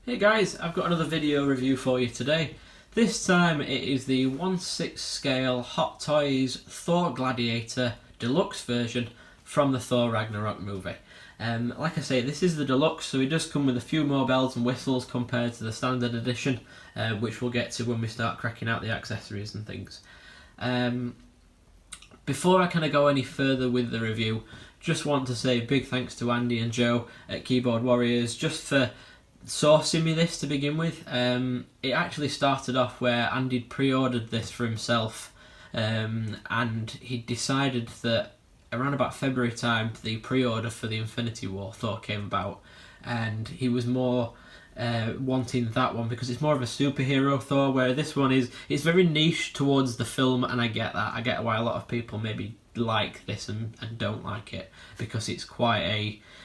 Hey guys, I've got another video review for you today. This time it is the 1/6 scale Hot Toys Thor Gladiator Deluxe version from the Thor Ragnarok movie. Like I say, this is the Deluxe, so it does come with a few more bells and whistles compared to the standard edition, which we'll get to when we start cracking out the accessories and things. Before I kind of go any further with the review, just want to say big thanks to Andy and Joe at Keyboard Warriors just for sourcing me this to begin with. It actually started off where Andy pre-ordered this for himself, and he decided that around about February time the pre-order for the Infinity War Thor came about, and he was more wanting that one because it's more of a superhero Thor, where this one it's very niche towards the film, and I get that. I get why a lot of people maybe like this and don't like it, because it's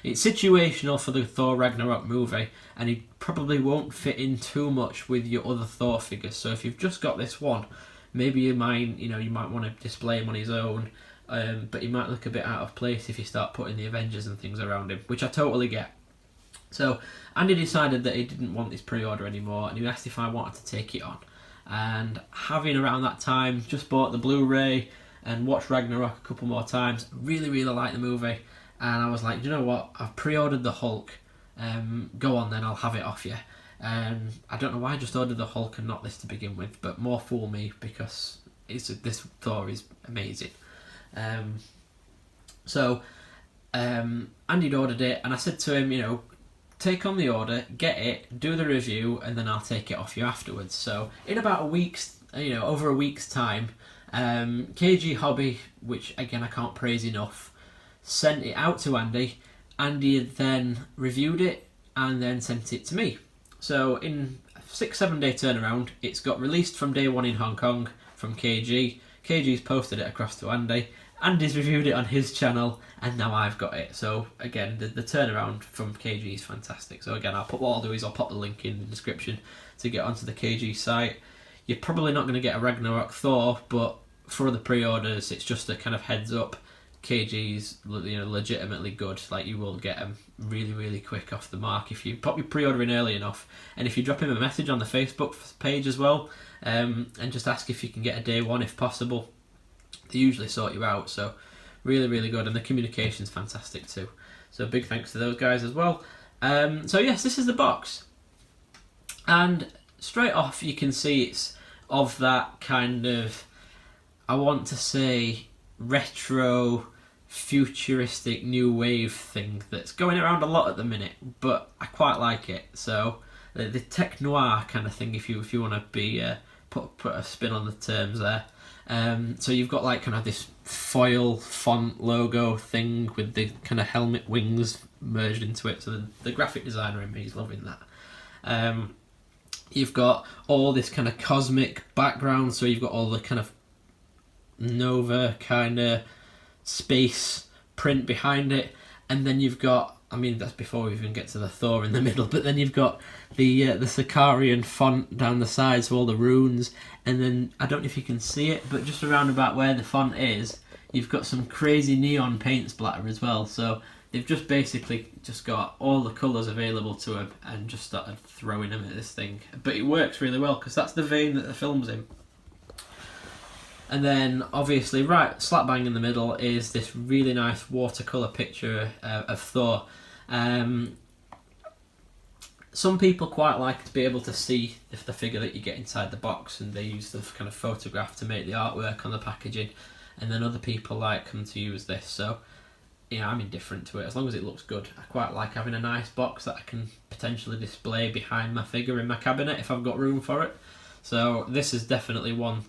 it's situational for the Thor Ragnarok movie, and he probably won't fit in too much with your other Thor figures. So if you've just got this one, maybe you might want to display him on his own, but he might look a bit out of place if you start putting the Avengers and things around him, which I totally get. So Andy decided that he didn't want this pre-order anymore, and he asked if I wanted to take it on. And having around that time just bought the Blu-ray and watched Ragnarok a couple more times, really liked the movie, and I was like, you know what, I've pre-ordered the Hulk, go on then, I'll have it off you. I don't know why I just ordered the Hulk and not this to begin with, but more fool me, because this Thor is amazing. So Andy'd ordered it, and I said to him, take on the order, get it, do the review, and then I'll take it off you afterwards. So in about over a week's time, KG Hobby, which again I can't praise enough, sent it out to Andy. Andy had then reviewed it and then sent it to me. So in a 6-7 day turnaround, it's got released from day one in Hong Kong from KG. KG's posted it across to Andy. Andy's reviewed it on his channel, and now I've got it. So again, the turnaround from KG is fantastic. So again, what I'll do is I'll pop the link in the description to get onto the KG site. You're probably not going to get a Ragnarok Thor, but for the pre-orders, it's just a kind of heads up. KG's legitimately good. Like, you will get them really quick off the mark if you pop your pre-order in early enough, and if you drop him a message on the Facebook page as well, and just ask if you can get a day one if possible. They usually sort you out. So really good, and the communication's fantastic too. So big thanks to those guys as well. So yes, this is the box, and straight off you can see it's of that kind of, I want to say, retro, futuristic, new wave thing that's going around a lot at the minute, but I quite like it. So the tech noir kind of thing, if you want to be put a spin on the terms there. So you've got like kind of this foil font logo thing with the kind of helmet wings merged into it. So the graphic designer in me is loving that. You've got all this kind of cosmic background, so you've got all the kind of Nova kind of space print behind it, and then you've got, that's before we even get to the Thor in the middle, but then you've got the Sicarian font down the sides, so all the runes, and then I don't know if you can see it, but just around about where the font is, you've got some crazy neon paint splatter as well. So they've just basically just got all the colours available to them and just started throwing them at this thing. But it works really well because that's the vein that the film's in. And then obviously right slap bang in the middle is this really nice watercolour picture of Thor. Some people quite like to be able to see the figure that you get inside the box, and they use the kind of photograph to make the artwork on the packaging, and then other people like them to use this. So I'm indifferent to it as long as it looks good. I quite like having a nice box that I can potentially display behind my figure in my cabinet if I've got room for it. So this is definitely one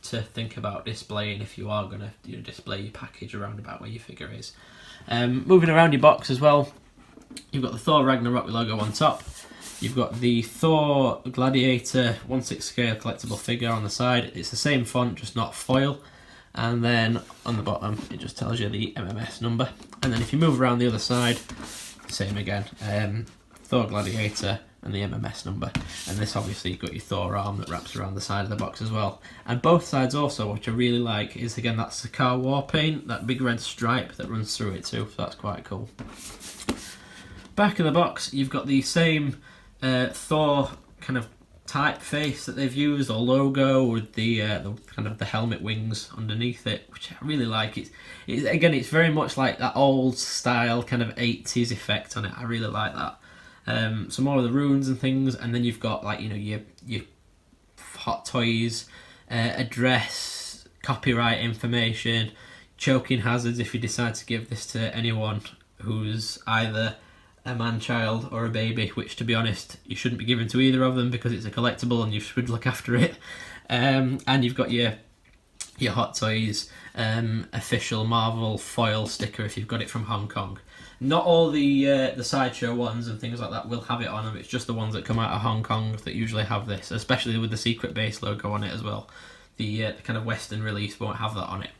to think about displaying if you are going to display your package around about where your figure is. Moving around your box as well, you've got the Thor Ragnarok logo on top. You've got the Thor Gladiator 1/6 scale collectible figure on the side. It's the same font, just not foil. And then on the bottom, it just tells you the MMS number. And then if you move around the other side, same again. Thor Gladiator and the MMS number. And this obviously you've got your Thor arm that wraps around the side of the box as well. And both sides also, which I really like, is again that Sakaar war paint, that big red stripe that runs through it too. So that's quite cool. Back of the box, you've got the same Thor kind of typeface that they've used, or logo, with the kind of the helmet wings underneath it, which I really like. It's very much like that old style kind of 80s effect on it. I really like that. Some more of the runes and things, and then you've got like, you know, your hot toys, address, copyright information, choking hazards if you decide to give this to anyone who's either a man-child or a baby, which, to be honest, you shouldn't be giving to either of them because it's a collectible and you should look after it. And you've got your Hot Toys official Marvel foil sticker if you've got it from Hong Kong. Not all the sideshow ones and things like that will have it on them. It's just the ones that come out of Hong Kong that usually have this, especially with the Secret Base logo on it as well. The kind of Western release won't have that on it.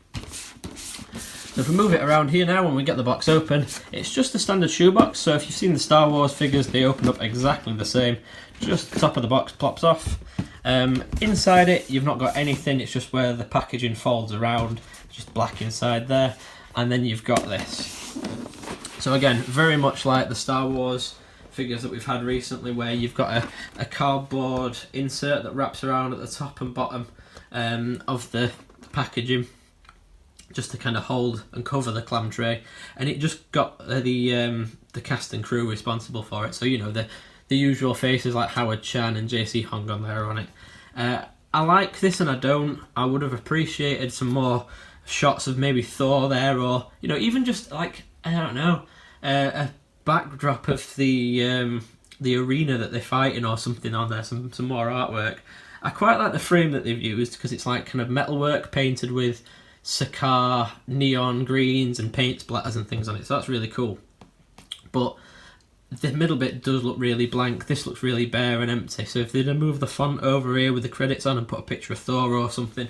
So if we move it around here now, when we get the box open, it's just a standard shoebox. So if you've seen the Star Wars figures, they open up exactly the same. Just the top of the box plops off. Inside it, you've not got anything. It's just where the packaging folds around. It's just black inside there. And then you've got this. So again, very much like the Star Wars figures that we've had recently, where you've got a cardboard insert that wraps around at the top and bottom of the packaging, just to kind of hold and cover the clam tray, and it just got the cast and crew responsible for it. So, you know, the usual faces like Howard Chan and JC Hong on there on it. I like this, and I would have appreciated some more shots of maybe Thor there, or, you know, even just like, I don't know, a backdrop of the arena that they're fighting or something on there, some more artwork. I quite like the frame that they've used because it's like kind of metalwork painted with Sakar neon greens and paint splatters and things on it, so that's really cool. But the middle bit does look really blank. This looks really bare and empty, so if they'd have moved the font over here with the credits on and put a picture of Thor or something,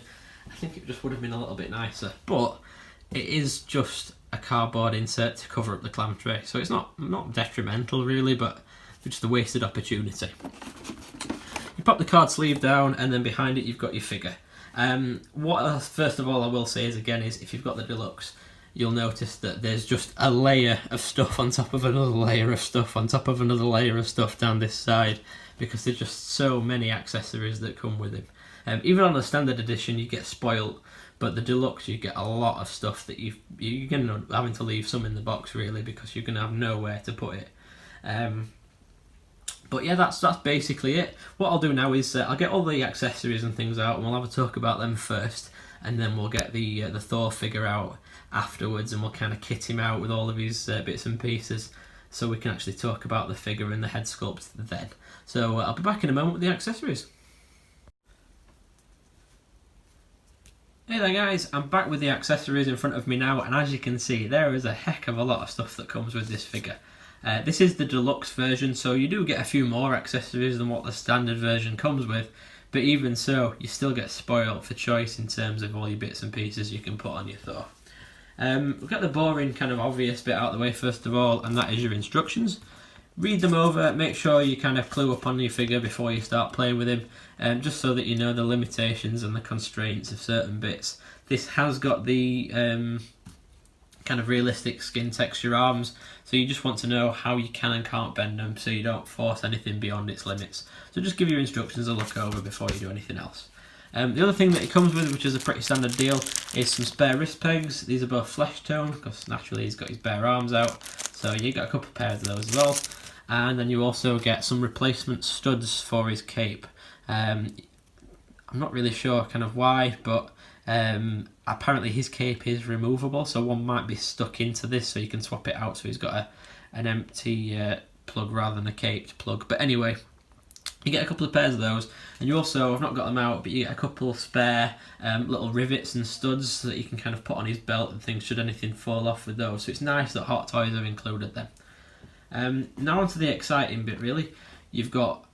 I think it just would have been a little bit nicer. But it is just a cardboard insert to cover up the clam tray, so it's not detrimental really, but just a wasted opportunity. You pop the card sleeve down, and then behind it you've got your figure. What first of all I will say is if you've got the Deluxe, you'll notice that there's just a layer of stuff on top of another layer of stuff on top of another layer of stuff down this side, because there's just so many accessories that come with him. Even on the standard edition you get spoilt, but the Deluxe you get a lot of stuff that you're going to be having to leave some in the box really, because you're going to have nowhere to put it. But yeah, that's basically it. What I'll do now is I'll get all the accessories and things out, and we'll have a talk about them first, and then we'll get the Thor figure out afterwards, and we'll kind of kit him out with all of his bits and pieces, so we can actually talk about the figure and the head sculpt then. So I'll be back in a moment with the accessories. Hey there guys, I'm back with the accessories in front of me now, and as you can see, there is a heck of a lot of stuff that comes with this figure. This is the Deluxe version, so you do get a few more accessories than what the standard version comes with, but even so, you still get spoiled for choice in terms of all your bits and pieces you can put on your Thor. We've got the boring, kind of obvious bit out of the way first of all, and that is your instructions. Read them over, make sure you kind of clue up on your figure before you start playing with him, just so that you know the limitations and the constraints of certain bits. This has got the kind of realistic skin texture arms, so you just want to know how you can and can't bend them so you don't force anything beyond its limits. So just give your instructions a look over before you do anything else. The other thing that it comes with, which is a pretty standard deal, is some spare wrist pegs. These are both flesh tone, because naturally he's got his bare arms out, so you get a couple of pairs of those as well. And then you also get some replacement studs for his cape. I'm not really sure kind of why, but apparently his cape is removable, so one might be stuck into this, so you can swap it out so he's got an empty plug rather than a caped plug. But anyway, you get a couple of pairs of those, and you also, I've not got them out, but you get a couple of spare little rivets and studs so that you can kind of put on his belt and things should anything fall off with those. So it's nice that Hot Toys have included them. Now onto the exciting bit really. You've got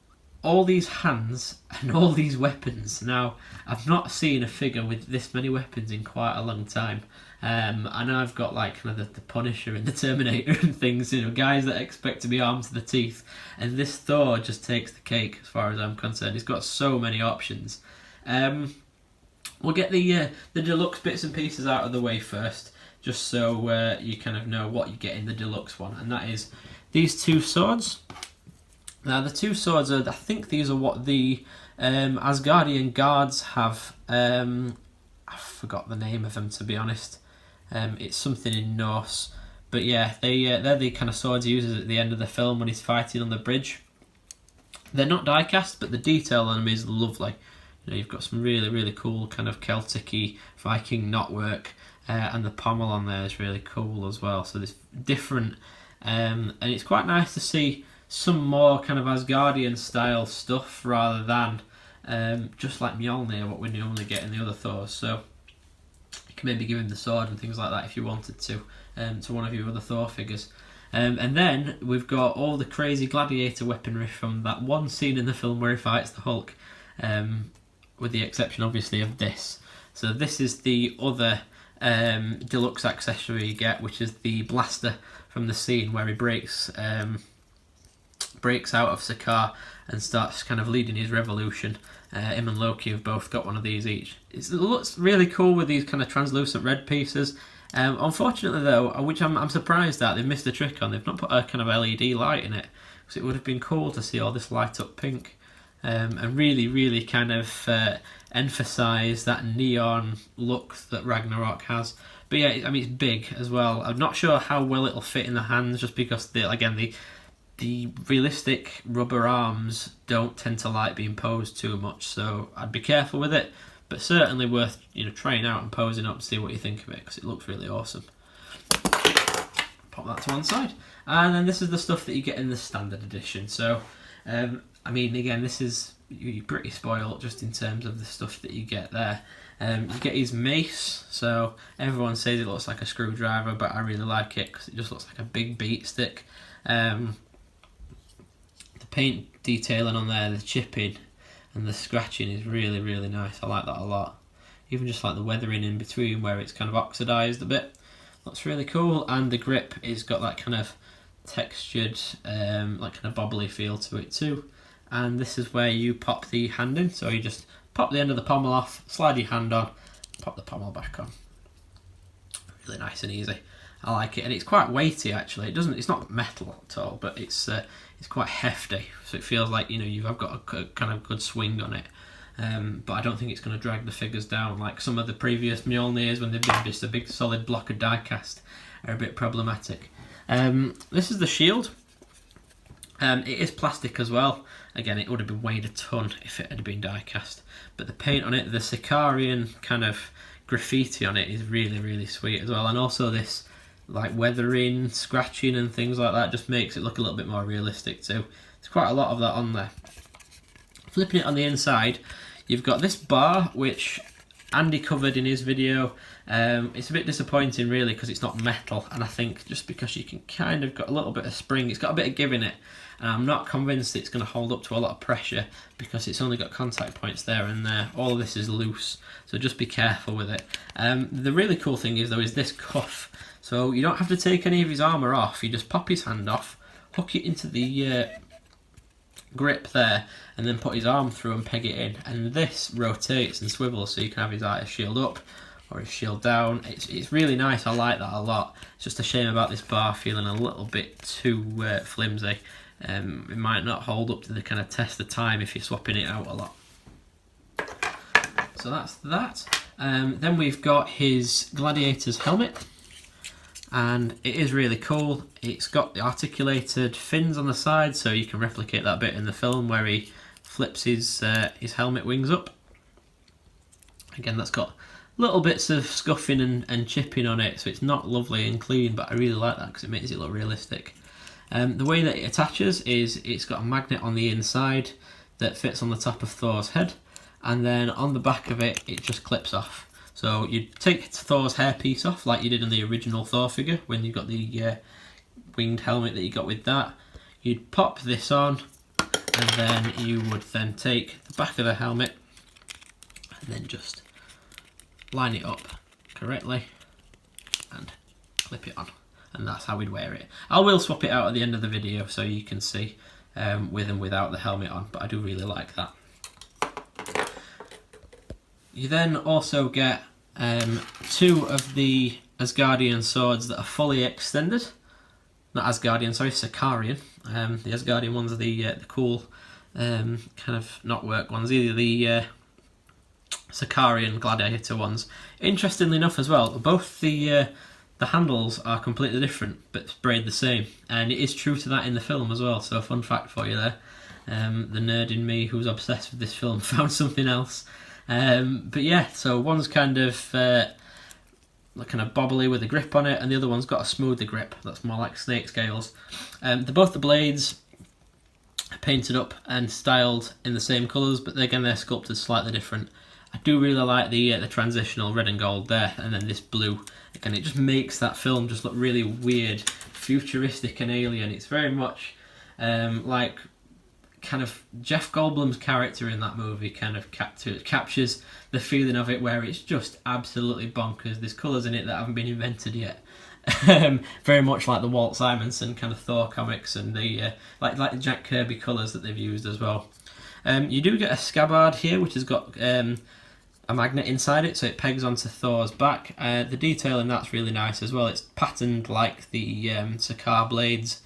all these hands and all these weapons. Now, I've not seen a figure with this many weapons in quite a long time. I know I've got like kind of the Punisher and the Terminator and things, you know, guys that expect to be armed to the teeth. And this Thor just takes the cake as far as I'm concerned. He's got so many options. We'll get the Deluxe bits and pieces out of the way first, just so you kind of know what you get in the Deluxe one. And that is these two swords. Now the two swords are, I think these are what the Asgardian guards have. I forgot the name of them, to be honest. It's something in Norse. But yeah, they're the kind of swords he uses at the end of the film when he's fighting on the bridge. They're not die-cast, but the detail on them is lovely. You know, you've got some really, really cool kind of Celtic-y Viking knotwork, and the pommel on there is really cool as well. So there's different, and it's quite nice to see some more kind of Asgardian style stuff rather than just like Mjolnir, what we normally get in the other Thors. So you can maybe give him the sword and things like that if you wanted to one of your other Thor figures. And then we've got all the crazy Gladiator weaponry from that one scene in the film where he fights the Hulk, with the exception obviously of this. So this is the other deluxe accessory you get, which is the blaster from the scene where he breaks out of Sakaar and starts kind of leading his revolution. Him and Loki have both got one of these each. It looks really cool with these kind of translucent red pieces. Unfortunately though, which I'm surprised at, they've missed the trick on, they've not put a kind of LED light in it, because it would have been cool to see all this light up pink, and really, really kind of emphasise that neon look that Ragnarok has. But yeah, I mean, it's big as well. I'm not sure how well it'll fit in the hands, just because the realistic rubber arms don't tend to like being posed too much, so I'd be careful with it. But certainly worth, you know, trying out and posing up to see what you think of it, because it looks really awesome. Pop that to one side. And then this is the stuff that you get in the standard edition. So, I mean, again, this is, you're pretty spoiled just in terms of the stuff that you get there. You get his mace, so everyone says it looks like a screwdriver, but I really like it because it just looks like a big beat stick. The paint detailing on there, the chipping and the scratching is really, really nice. I like that a lot. Even just like the weathering in between where it's kind of oxidised a bit. Looks really cool. And the grip is got that kind of textured, like kind of bobbly feel to it too. And this is where you pop the hand in. So you just pop the end of the pommel off, slide your hand on, pop the pommel back on. Really nice and easy. I like it, and it's quite weighty actually. It's not metal at all, but it's quite hefty, so it feels like, you know, you've got a kind of good swing on it. But I don't think it's going to drag the figures down like some of the previous Mjolnirs when they've been just a big solid block of die cast are a bit problematic. This is the shield. It is plastic as well. Again, it would have been weighed a ton if it had been die cast. But the paint on it, the Sakaarian kind of graffiti on it is really, really sweet as well. And also this like weathering, scratching and things like that just makes it look a little bit more realistic too. There's quite a lot of that on there. Flipping it on the inside, you've got this bar which Andy covered in his video. It's a bit disappointing really because it's not metal, and I think just because you can kind of got a little bit of spring, it's got a bit of give in it, and I'm not convinced it's going to hold up to a lot of pressure because it's only got contact points there and there. All of this is loose, so just be careful with it. The really cool thing is though is this cuff. So you don't have to take any of his armour off, you just pop his hand off, hook it into the grip there, and then put his arm through and peg it in. And this rotates and swivels so you can have his either shield up or his shield down. It's really nice, I like that a lot. It's just a shame about this bar feeling a little bit too flimsy. It might not hold up to the kind of test of time if you're swapping it out a lot. So that's that. Then we've got his Gladiator's helmet. And it is really cool. It's got the articulated fins on the side, so you can replicate that bit in the film where he flips his helmet wings up. Again, that's got little bits of scuffing and chipping on it, so it's not lovely and clean, but I really like that because it makes it look realistic. The way that it attaches is it's got a magnet on the inside that fits on the top of Thor's head, and then on the back of it, it just clips off. So you take Thor's hairpiece off like you did in the original Thor figure when you got the winged helmet that you got with that. You'd pop this on, and then you would then take the back of the helmet and then just line it up correctly and clip it on. And that's how we'd wear it. I will swap it out at the end of the video so you can see with and without the helmet on, but I do really like that. You then also get two of the Asgardian swords that are fully extended. not Asgardian, sorry, Sicarian. The Asgardian ones are the cool kind of not work ones, either the Sicarian Gladiator ones. Interestingly enough as well, both the handles are completely different but sprayed the same, and it is true to that in the film as well, so a fun fact for you there. The nerd in me who's obsessed with this film found something else. But yeah, so one's kind of bobbly with a grip on it, and the other one's got a smoother grip that's more like snake scales. Both the blades are painted up and styled in the same colours, but again they're sculpted slightly different. I do really like the transitional red and gold there, and then this blue. Again, it just makes that film just look really weird, futuristic and alien. It's very much like kind of Jeff Goldblum's character in that movie kind of captures the feeling of it, where it's just absolutely bonkers. There's colours in it that haven't been invented yet. Very much like the Walt Simonson kind of Thor comics, and the like the Jack Kirby colours that they've used as well. You do get a scabbard here, which has got a magnet inside it, so it pegs onto Thor's back. The detail in that's really nice as well. It's patterned like the Sakaar blades,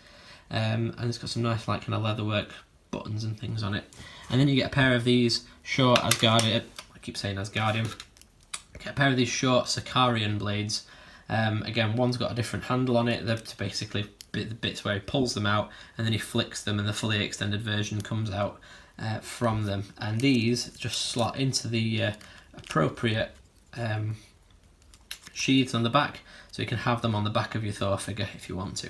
and it's got some nice like kind of leatherwork buttons and things on it. And then you get a pair of these short Asgardian, I keep saying Asgardian, get a pair of these short Sicarian blades. Again, one's got a different handle on it. They're basically the bits where he pulls them out and then he flicks them, and the fully extended version comes out from them. And these just slot into the appropriate sheaths on the back, so you can have them on the back of your Thor figure if you want to.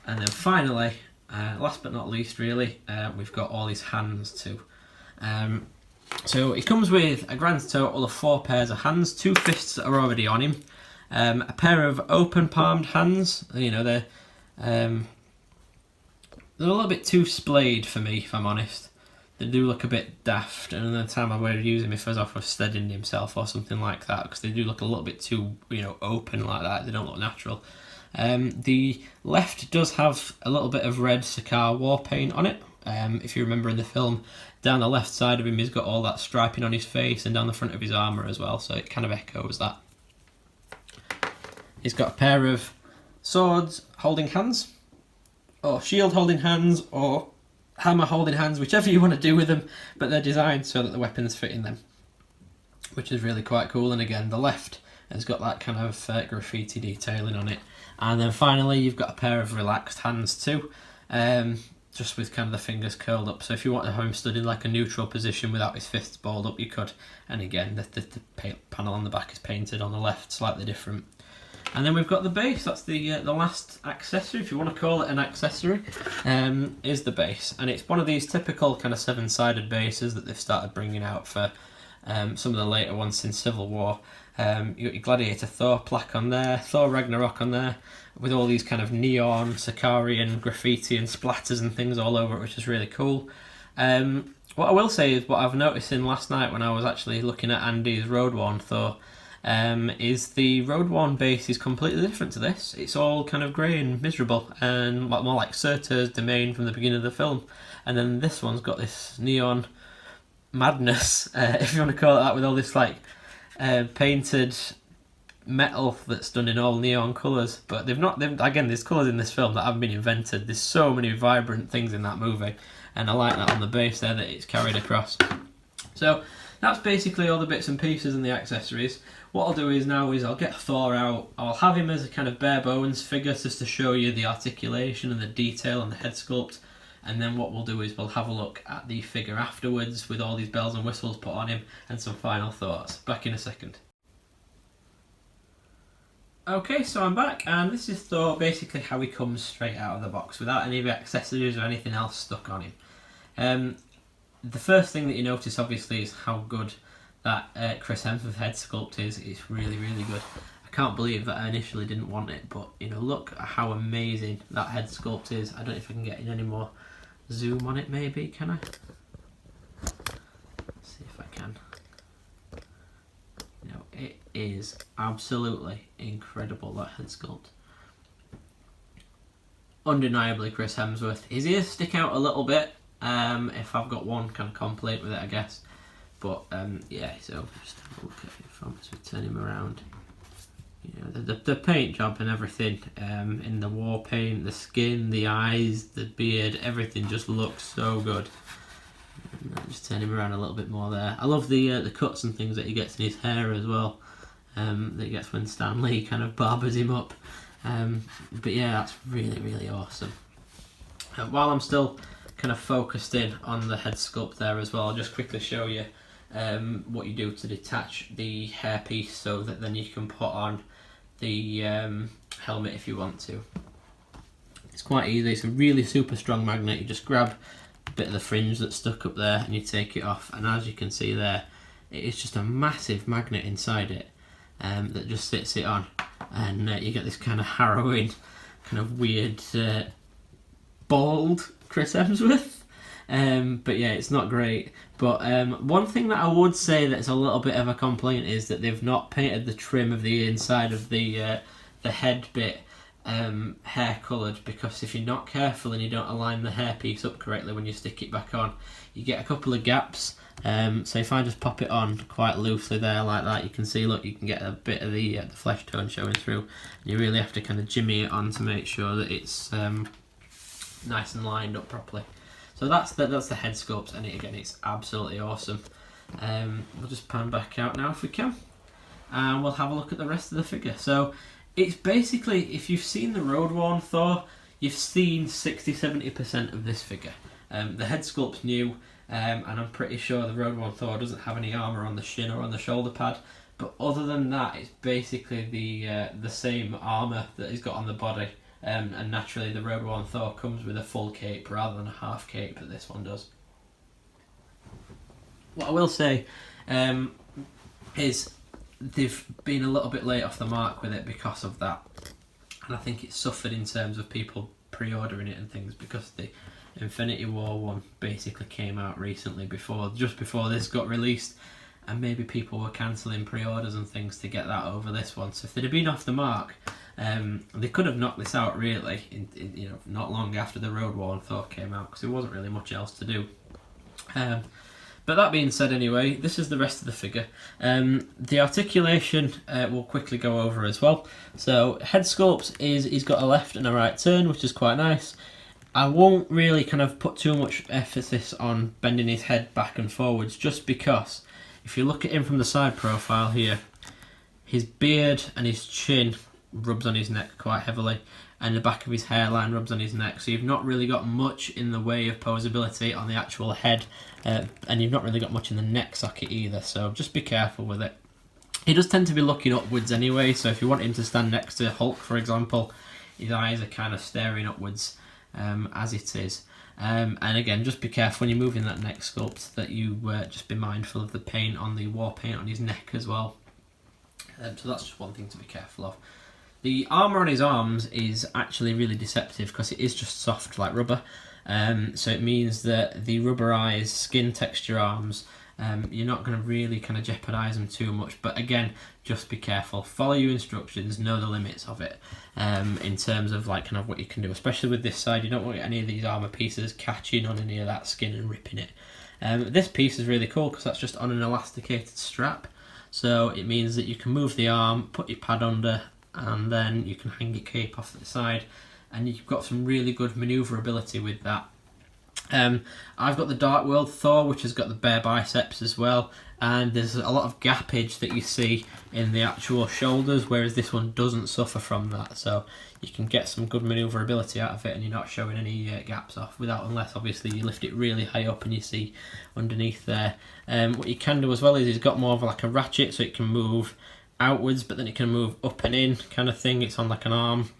And then finally, last but not least really, we've got all these hands too. So it comes with a grand total of 4 pairs of hands, 2 fists that are already on him, a pair of open palmed hands. You know, they're a little bit too splayed for me, if I'm honest. They do look a bit daft, and another time I would use him if I was off of steadying himself or something like that, because they do look a little bit too, open like that. They don't look natural. The left does have a little bit of red Sakaar war paint on it. If you remember in the film, down the left side of him he's got all that striping on his face, and down the front of his armour as well, so it kind of echoes that. He's got a pair of swords holding hands, or shield holding hands, or hammer holding hands, whichever you want to do with them, but they're designed so that the weapons fit in them, which is really quite cool. And again, the left has got that kind of graffiti detailing on it. And then finally you've got a pair of relaxed hands too, just with kind of the fingers curled up, so if you want to have him stood in like a neutral position without his fists balled up, you could. And again, the panel on the back is painted on the left slightly different. And then we've got the base. That's the last accessory, if you want to call it an accessory, is the base. And it's one of these typical kind of 7-sided bases that they've started bringing out for some of the later ones since Civil War. You got your Gladiator Thor plaque on there, Thor Ragnarok on there, with all these kind of neon, Sicarian graffiti and splatters and things all over it, which is really cool. What I will say is, what I've noticed in last night when I was actually looking at Andy's Road Worn Thor, is the Road Worn base is completely different to this. It's all kind of grey and miserable, and more like Surtur's domain from the beginning of the film. And then this one's got this neon madness, if you want to call it that, with all this like painted metal that's done in all neon colours. But again, there's colours in this film that haven't been invented. There's so many vibrant things in that movie, and I like that on the base there that it's carried across. So that's basically all the bits and pieces and the accessories. What I'll do is I'll get Thor out. I'll have him as a kind of bare bones figure just to show you the articulation and the detail and the head sculpt. And then what we'll do is we'll have a look at the figure afterwards with all these bells and whistles put on him and some final thoughts. Back in a second. Okay, so I'm back, and this is Thor basically how he comes straight out of the box without any of the accessories or anything else stuck on him. The first thing that you notice obviously is how good that Chris Hemsworth head sculpt is. It's really, really good. I can't believe that I initially didn't want it, but look at how amazing that head sculpt is. I don't know if I can get in any more zoom on it, maybe, can I? Let's see if I can. It is absolutely incredible, that head sculpt. Undeniably Chris Hemsworth. His ears stick out a little bit, if I've got one kind of complaint with it, I guess. But yeah, so just have a look at it from, so we turn him around. you know, the paint job and everything, in the war paint, the skin, the eyes, the beard, everything just looks so good. Just turn him around a little bit more there. I love the cuts and things that he gets in his hair as well, that he gets when Stan Lee kind of barbers him up. But yeah, that's really, really awesome. While I'm still kind of focused in on the head sculpt there as well, I'll just quickly show you what you do to detach the hairpiece so that then you can put on the helmet if you want to. It's quite easy. It's a really super strong magnet. You just grab a bit of the fringe that's stuck up there and you take it off, and as you can see there, it is just a massive magnet inside it that just sits it on, and you get this kind of harrowing, kind of weird bald Chris Hemsworth. But yeah, it's not great. But one thing that I would say that's a little bit of a complaint is that they've not painted the trim of the inside of the head bit hair coloured, because if you're not careful and you don't align the hairpiece up correctly when you stick it back on, you get a couple of gaps. So if I just pop it on quite loosely there like that, you can see, look, you can get a bit of the flesh tone showing through. And you really have to kind of jimmy it on to make sure that it's nice and lined up properly. So that's the head sculpt, and again, it's absolutely awesome. We'll just pan back out now if we can, and we'll have a look at the rest of the figure. So it's basically, if you've seen the Road Worn Thor, you've seen 60-70% of this figure. The head sculpt's new, and I'm pretty sure the Road Worn Thor doesn't have any armour on the shin or on the shoulder pad, but other than that, it's basically the same armour that he's got on the body. And naturally the Road Worn Thor comes with a full cape rather than a half cape that this one does. What I will say is they've been a little bit late off the mark with it because of that, and I think it's suffered in terms of people pre-ordering it and things, because the Infinity War one basically came out recently, just before this got released, and maybe people were cancelling pre-orders and things to get that over this one. So if they'd have been off the mark, they could have knocked this out really, you know, not long after the Road Worn Thor came out, because there wasn't really much else to do. But that being said, anyway, this is the rest of the figure. The articulation we'll quickly go over as well. So head sculpt is he's got a left and a right turn, which is quite nice. I won't really kind of put too much emphasis on bending his head back and forwards, just because if you look at him from the side profile here, his beard and his chin rubs on his neck quite heavily, and the back of his hairline rubs on his neck, so you've not really got much in the way of posability on the actual head, and you've not really got much in the neck socket either, so just be careful with it. He does tend to be looking upwards anyway, so if you want him to stand next to Hulk, for example, his eyes are kind of staring upwards as it is. And again, just be careful when you're moving that neck sculpt that you just be mindful of the paint on the war paint on his neck as well. So that's just one thing to be careful of. The armour on his arms is actually really deceptive because it is just soft like rubber. So it means that the rubberized skin texture arms, you're not going to really kind of jeopardise them too much. But again, just be careful. Follow your instructions, know the limits of it in terms of like kind of what you can do. Especially with this side, you don't want any of these armour pieces catching on any of that skin and ripping it. This piece is really cool because that's just on an elasticated strap. So it means that you can move the arm, put your pad under, and then you can hang your cape off to the side, and you've got some really good manoeuvrability with that. I've got the Dark World Thor, which has got the bare biceps as well, and there's a lot of gappage that you see in the actual shoulders, whereas this one doesn't suffer from that, so you can get some good manoeuvrability out of it and you're not showing any gaps off, unless obviously you lift it really high up and you see underneath there. What you can do as well is it's got more of like a ratchet, so it can move outwards but then it can move up and in kind of thing. It's on like an arm,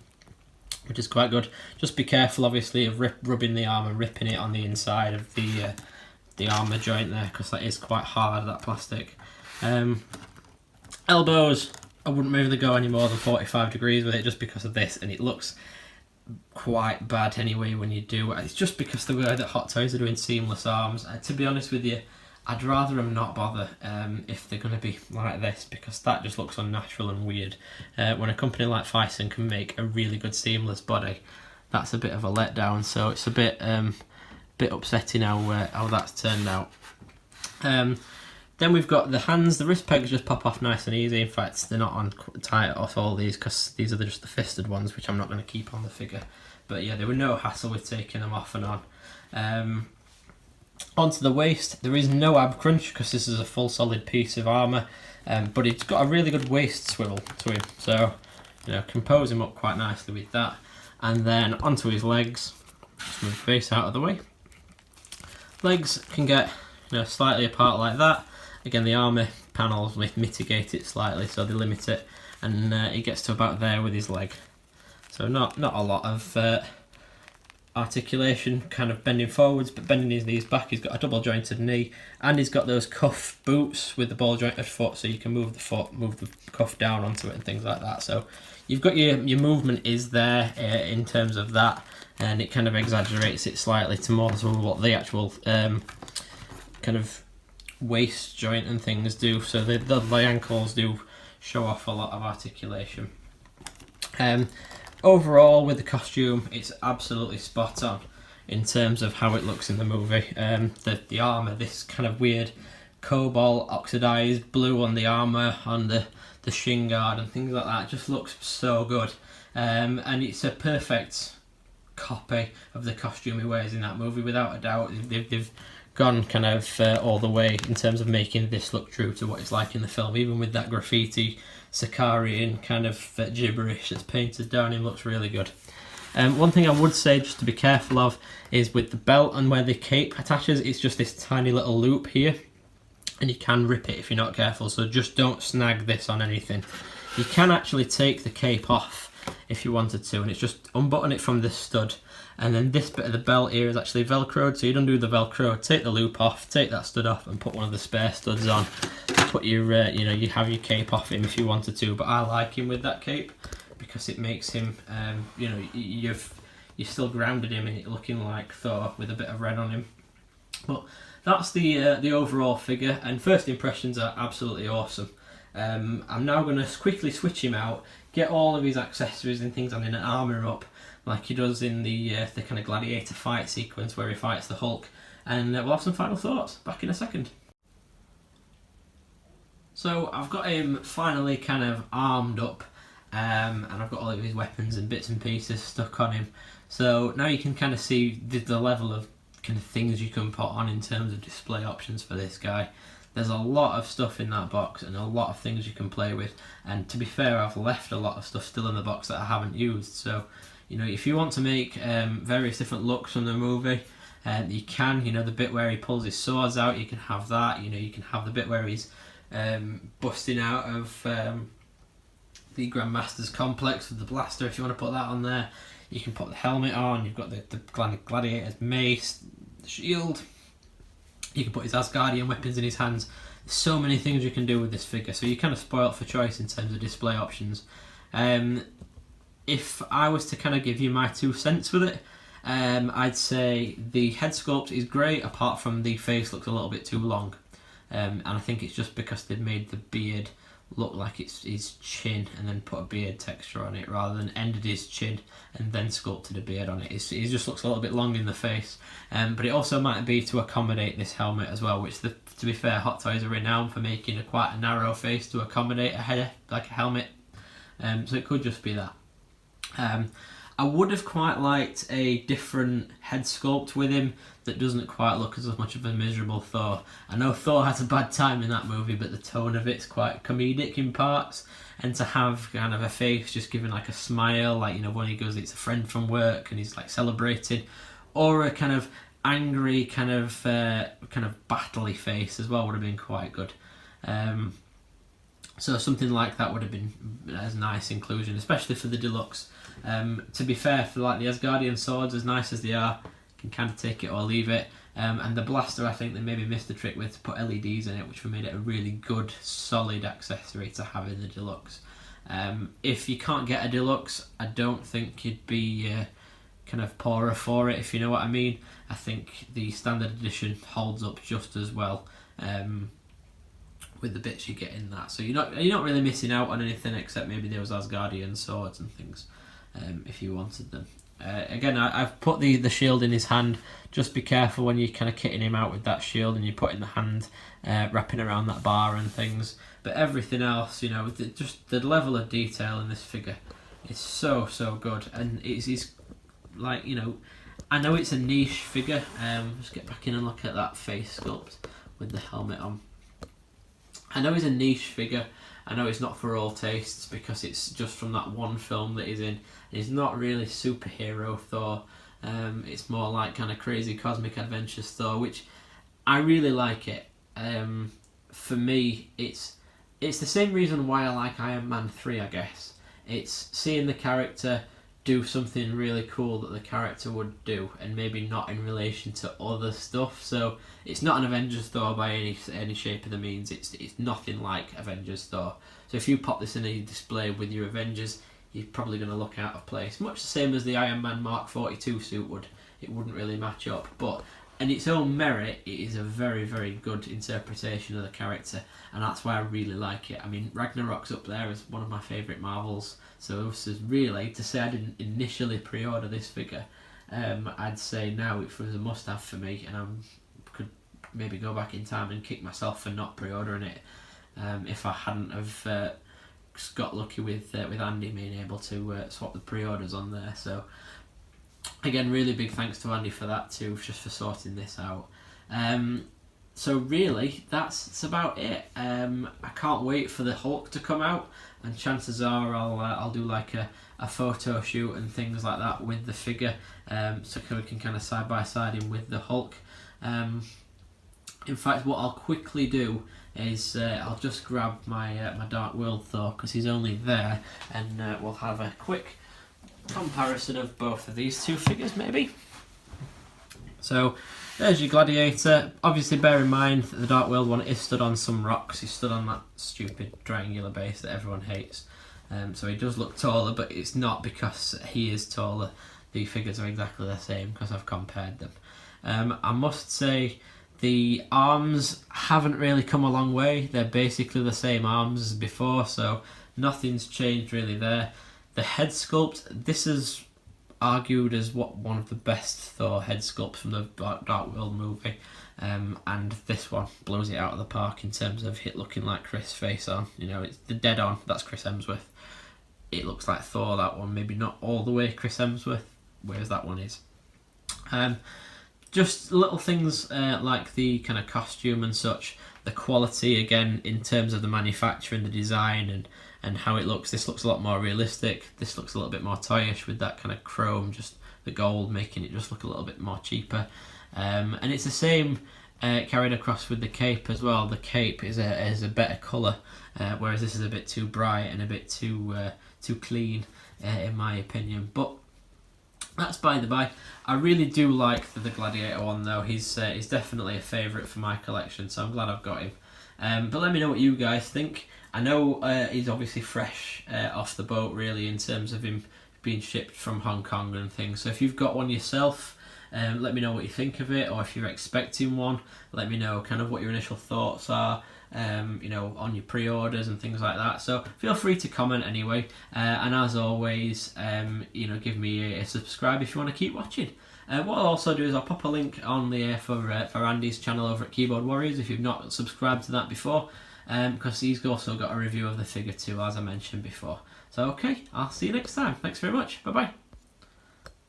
which is quite good. Just be careful obviously of rubbing the arm and ripping it on the inside of the armour joint there, because that is quite hard, that plastic. Elbows, I wouldn't really go any more than 45 degrees with it just because of this, and it looks quite bad anyway when you do. It's just because the way that Hot Toys are doing seamless arms. To be honest with you, I'd rather them not bother if they're going to be like this, because that just looks unnatural and weird. When a company like Thyssen can make a really good seamless body, that's a bit of a letdown, so it's a bit upsetting how that's turned out. Then we've got the hands. The wrist pegs just pop off nice and easy. In fact, they're not on tight off all these because these are just the fisted ones, which I'm not going to keep on the figure. But yeah, there were no hassle with taking them off and on. Onto the waist, there is no ab crunch because this is a full solid piece of armour, but it's got a really good waist swivel to him, so can pose him up quite nicely with that. And then onto his legs, just move the face out of the way. Legs can get slightly apart like that. Again, the armour panels mitigate it slightly, so they limit it, and he gets to about there with his leg. So not a lot of articulation, kind of bending forwards, but bending his knees back. He's got a double jointed knee, and he's got those cuff boots with the ball jointed foot, so you can move the cuff down onto it and things like that. So you've got your movement is there in terms of that, and it kind of exaggerates it slightly to more than what the actual kind of waist joint and things do. So the ankles do show off a lot of articulation. Overall, with the costume, it's absolutely spot on in terms of how it looks in the movie. The armour, this kind of weird cobalt oxidised blue on the armour, on the shin guard and things like that, just looks so good. And it's a perfect copy of the costume he wears in that movie, without a doubt. They've gone kind of all the way in terms of making this look true to what it's like in the film, even with that graffiti Sicarian kind of gibberish that's painted down him. Looks really good. One thing I would say just to be careful of is with the belt and where the cape attaches, it's just this tiny little loop here, and you can rip it if you're not careful, so just don't snag this on anything. You can actually take the cape off if you wanted to, and it's just unbutton it from this stud, and then this bit of the belt here is actually velcroed, so you'd undo the velcro, take the loop off, take that stud off, and put one of the spare studs on. Put your you have your cape off him if you wanted to, but I like him with that cape because it makes him you've still grounded him in it looking like Thor with a bit of red on him. But that's the overall figure, and first impressions are absolutely awesome. I'm now going to quickly switch him out, get all of his accessories and things on him, and armour up like he does in the kind of Gladiator fight sequence where he fights the Hulk, and we'll have some final thoughts back in a second. So I've got him finally kind of armed up, and I've got all of his weapons and bits and pieces stuck on him. So now you can kind of see the level of kind of things you can put on in terms of display options for this guy. There's a lot of stuff in that box and a lot of things you can play with, and to be fair, I've left a lot of stuff still in the box that I haven't used. So if you want to make various different looks from the movie, you can. The bit where he pulls his swords out, you can have that. You can have the bit where he's busting out of the Grandmaster's complex with the blaster. If you want to put that on there, you can put the helmet on. You've got the Gladiator's mace, the shield. You can put his Asgardian weapons in his hands. There's so many things you can do with this figure, so you're kind of spoilt for choice in terms of display options. If I was to kind of give you my 2 cents with it, I'd say the head sculpt is great, apart from the face looks a little bit too long. And I think it's just because they've made the beard look like it's his chin and then put a beard texture on it, rather than ended his chin and then sculpted a beard on it. It just looks a little bit long in the face. But it also might be to accommodate this helmet as well, which to be fair, Hot Toys are renowned for making quite a narrow face to accommodate a head, like a helmet. So it could just be that. I would have quite liked a different head sculpt with him that doesn't quite look as much of a miserable Thor. I know Thor has a bad time in that movie, but the tone of it's quite comedic in parts, and to have kind of a face just giving like a smile, like when he goes, it's a friend from work and he's like celebrated, or a kind of angry kind of battle-y face as well would have been quite good. So something like that would have been a nice inclusion, especially for the deluxe. To be fair, for like the Asgardian swords, as nice as they are, you can kind of take it or leave it. And the blaster, I think they maybe missed the trick with, to put LEDs in it, which would have made it a really good, solid accessory to have in the deluxe. If you can't get a deluxe, I don't think you'd be kind of poorer for it, if you know what I mean. I think the standard edition holds up just as well. With the bits you get in that, so you're not really missing out on anything except maybe those Asgardian swords and things, if you wanted them. Again, I've put the shield in his hand. Just be careful when you're kind of kitting him out with that shield and you're putting the hand wrapping around that bar and things. But everything else, you know, just the level of detail in this figure is so good, and it's like, you know, I know it's a niche figure. Just get back in and look at that face sculpt with the helmet on. I know it's a niche figure. I know it's not for all tastes because it's just from that one film that he's in. He's not really superhero Thor. It's more like kind of crazy cosmic adventures Thor, which I really like it. For me, it's the same reason why I like Iron Man 3, I guess. It's seeing the character do something really cool that the character would do, and maybe not in relation to other stuff. So it's not an Avengers Thor by any shape of the means. It's nothing like Avengers Thor. So if you pop this in a display with your Avengers, you're probably going to look out of place. Much the same as the Iron Man Mark 42 suit would. It wouldn't really match up. But in its own merit, it is a very good interpretation of the character, and that's why I really like it. I mean, Ragnarok's up there as one of my favourite Marvels, so this is really, to say I didn't initially pre-order this figure, I'd say now it was a must-have for me, and I could maybe go back in time and kick myself for not pre-ordering it if I hadn't have got lucky with Andy being able to swap the pre-orders on there. So again, really big thanks to Andy for that too, just for sorting this out. So really, that's about it. I can't wait for the Hulk to come out, and chances are I'll do like a photo shoot and things like that with the figure, so we can kind of side by side him with the Hulk. In fact, what I'll quickly do is I'll just grab my Dark World Thor, because he's only there, and we'll have a quick comparison of both of these two figures maybe. So there's your Gladiator. Obviously bear in mind that the Dark World one is stood on some rocks. He's stood on that stupid triangular base that everyone hates. So he does look taller, but it's not because he is taller. The figures are exactly the same because I've compared them. I must say the arms haven't really come a long way. They're basically the same arms as before, so nothing's changed really there. The head sculpt, this is argued as one of the best Thor head sculpts from the Dark World movie, and this one blows it out of the park in terms of it looking like Chris face on. You know, it's the dead on, that's Chris Hemsworth. It looks like Thor, that one, maybe not all the way Chris Hemsworth, whereas that one is. Just little things like the kind of costume and such, the quality again in terms of the manufacturing, the design and how it looks. This looks a lot more realistic. This looks a little bit more toyish with that kind of chrome, just the gold making it just look a little bit more cheaper. And it's the same carried across with the cape as well. The cape is a better colour, whereas this is a bit too bright and a bit too clean in my opinion. But that's by the by. I really do like the Gladiator one though. He's definitely a favourite for my collection, so I'm glad I've got him. But let me know what you guys think. I know he's obviously fresh off the boat really in terms of him being shipped from Hong Kong and things. So if you've got one yourself, let me know what you think of it, or if you're expecting one, let me know kind of what your initial thoughts are. You know, on your pre-orders and things like that. So feel free to comment anyway, and as always, you know, give me a subscribe if you want to keep watching. What I'll also do is I'll pop a link on the for Andy's channel over at Keyboard Warriors if you've not subscribed to that before, because he's also got a review of the figure too, as I mentioned before. So okay, I'll see you next time. Thanks very much. Bye bye.